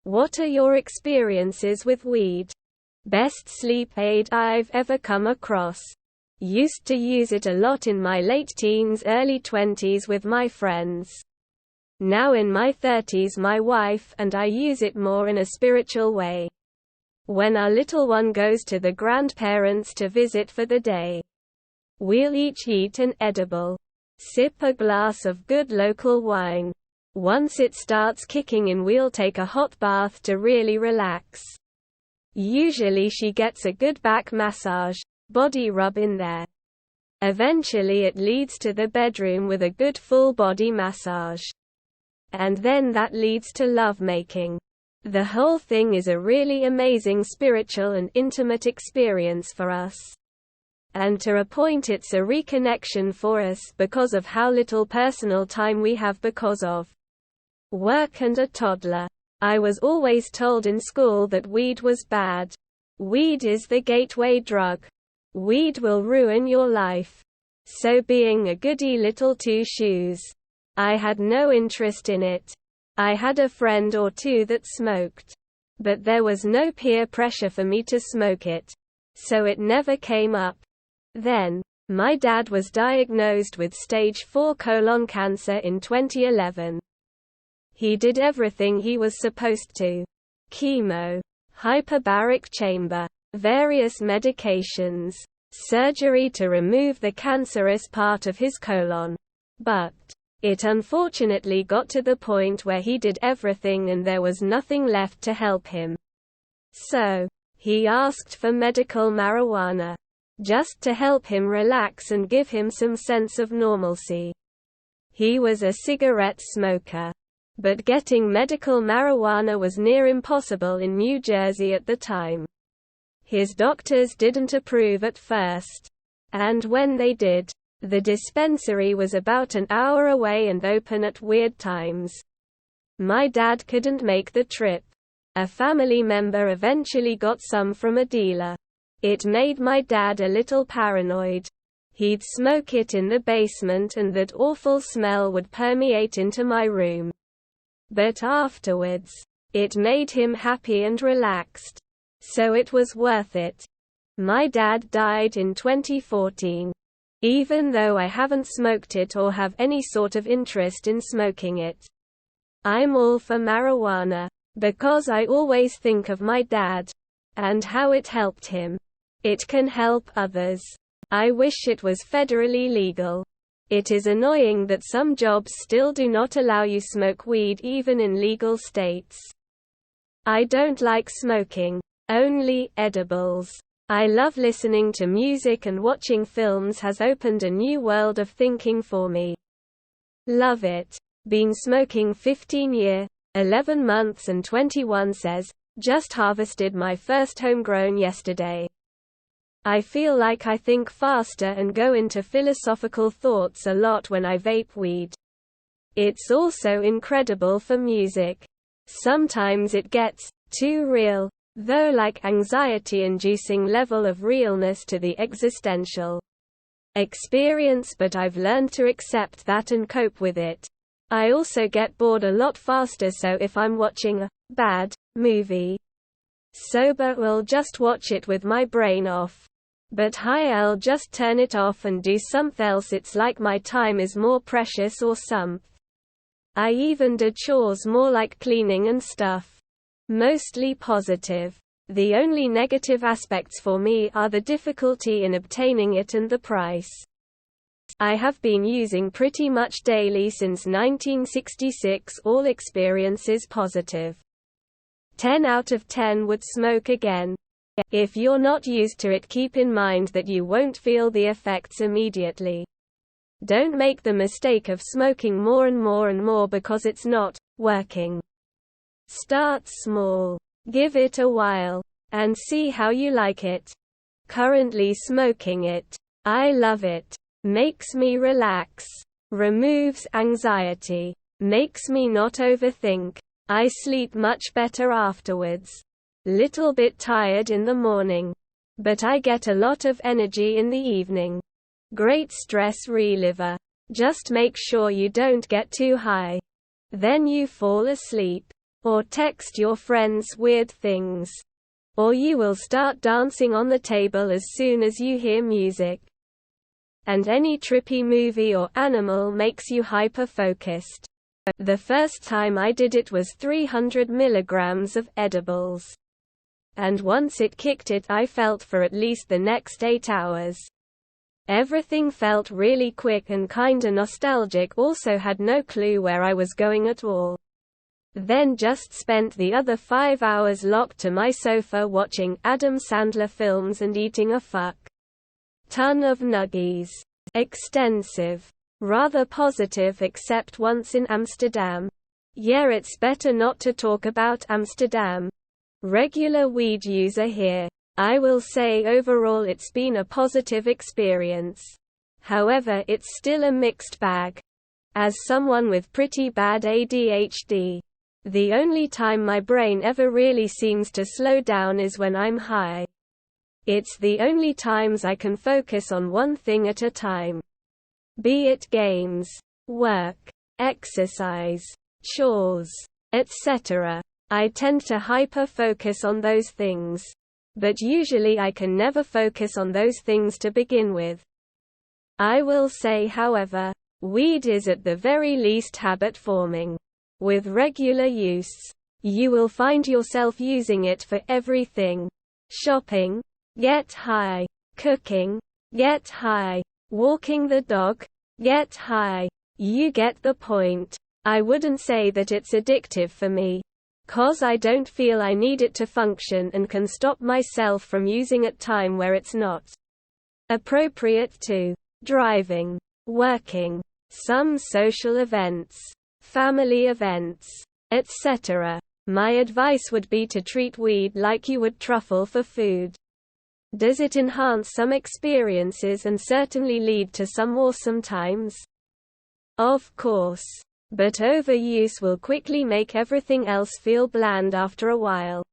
What are your experiences with weed? Best sleep aid I've ever come across. Used to use it a lot in my late teens, early 20s with my friends. Now in my 30s, my wife and I use it more in a spiritual way. When our little one goes to the grandparents to visit for the day, we'll each eat an edible, sip a glass of good local wine. Once it starts kicking in, we'll take a hot bath to really relax. Usually she gets a good back massage, body rub in there. Eventually it leads to the bedroom with a good full body massage. And then that leads to lovemaking. The whole thing is a really amazing spiritual and intimate experience for us. And to a point it's a reconnection for us because of how little personal time we have because of work and a toddler. I was always told in school that weed was bad. Weed is the gateway drug. Weed will ruin your life. So being a goody little two-shoes, I had no interest in it. I had a friend or two that smoked, but there was no peer pressure for me to smoke it, so it never came up. Then, my dad was diagnosed with stage 4 colon cancer in 2011. He did everything he was supposed to. Chemo, hyperbaric chamber, various medications, surgery to remove the cancerous part of his colon. But it unfortunately got to the point where he did everything and there was nothing left to help him. So, he asked for medical marijuana, just to help him relax and give him some sense of normalcy. He was a cigarette smoker, but getting medical marijuana was near impossible in New Jersey at the time. His doctors didn't approve at first, and when they did, the dispensary was about an hour away and open at weird times. My dad couldn't make the trip. A family member eventually got some from a dealer. It made my dad a little paranoid. He'd smoke it in the basement and that awful smell would permeate into my room. But afterwards, it made him happy and relaxed. So it was worth it. My dad died in 2014. Even though I haven't smoked it or have any sort of interest in smoking it. I'm all for marijuana, because I always think of my dad, and how it helped him. It can help others. I wish it was federally legal. It is annoying that some jobs still do not allow you smoke weed even in legal states. I don't like smoking. Only edibles. I love listening to music and watching films has opened a new world of thinking for me. Love it. Been smoking 15 years, 11 months and 21 says, just harvested my first homegrown yesterday. I feel like I think faster and go into philosophical thoughts a lot when I vape weed. It's also incredible for music. Sometimes it gets too real, though, like anxiety-inducing level of realness to the existential experience, but I've learned to accept that and cope with it. I also get bored a lot faster, so if I'm watching a bad movie, sober I'll just watch it with my brain off. But high I'll just turn it off and do something else. It's like my time is more precious or something. I even do chores more, like cleaning and stuff. Mostly positive. The only negative aspects for me are the difficulty in obtaining it and the price. I have been using pretty much daily since 1966. All experiences positive. 10 out of 10 would smoke again. If you're not used to it, keep in mind that you won't feel the effects immediately. Don't make the mistake of smoking more and more and more because it's not working. Start small. Give it a while. And see how you like it. Currently smoking it. I love it. Makes me relax. Removes anxiety. Makes me not overthink. I sleep much better afterwards. Little bit tired in the morning. But I get a lot of energy in the evening. Great stress reliever. Just make sure you don't get too high. Then you fall asleep. or text your friends weird things, or you will start dancing on the table as soon as you hear music. And any trippy movie or animal makes you hyper-focused. The first time I did it was 300 milligrams of edibles. And once it kicked it, I felt for at least the next 8 hours. Everything felt really quick and kinda nostalgic, also had no clue where I was going at all. Then just spent the other 5 hours locked to my sofa watching Adam Sandler films and eating a fuck ton of nuggies. Extensive. Rather positive except once in Amsterdam. Yeah, it's better not to talk about Amsterdam. Regular weed user here. I will say overall it's been a positive experience. However, it's still a mixed bag. As someone with pretty bad ADHD, the only time my brain ever really seems to slow down is when I'm high. It's the only times I can focus on one thing at a time. Be it games, work, exercise, chores, etc. I tend to hyper-focus on those things. But usually I can never focus on those things to begin with. I will say, however, weed is at the very least habit-forming. With regular use, you will find yourself using it for everything. Shopping, get high. Cooking, get high. Walking the dog, get high. You get the point. I wouldn't say that it's addictive for me, 'cause I don't feel I need it to function and can stop myself from using at time where it's not appropriate to driving, working, some social events, family events, etc. My advice would be to treat weed like you would truffle for food. Does it enhance some experiences and certainly lead to some awesome times? Of course. But overuse will quickly make everything else feel bland after a while.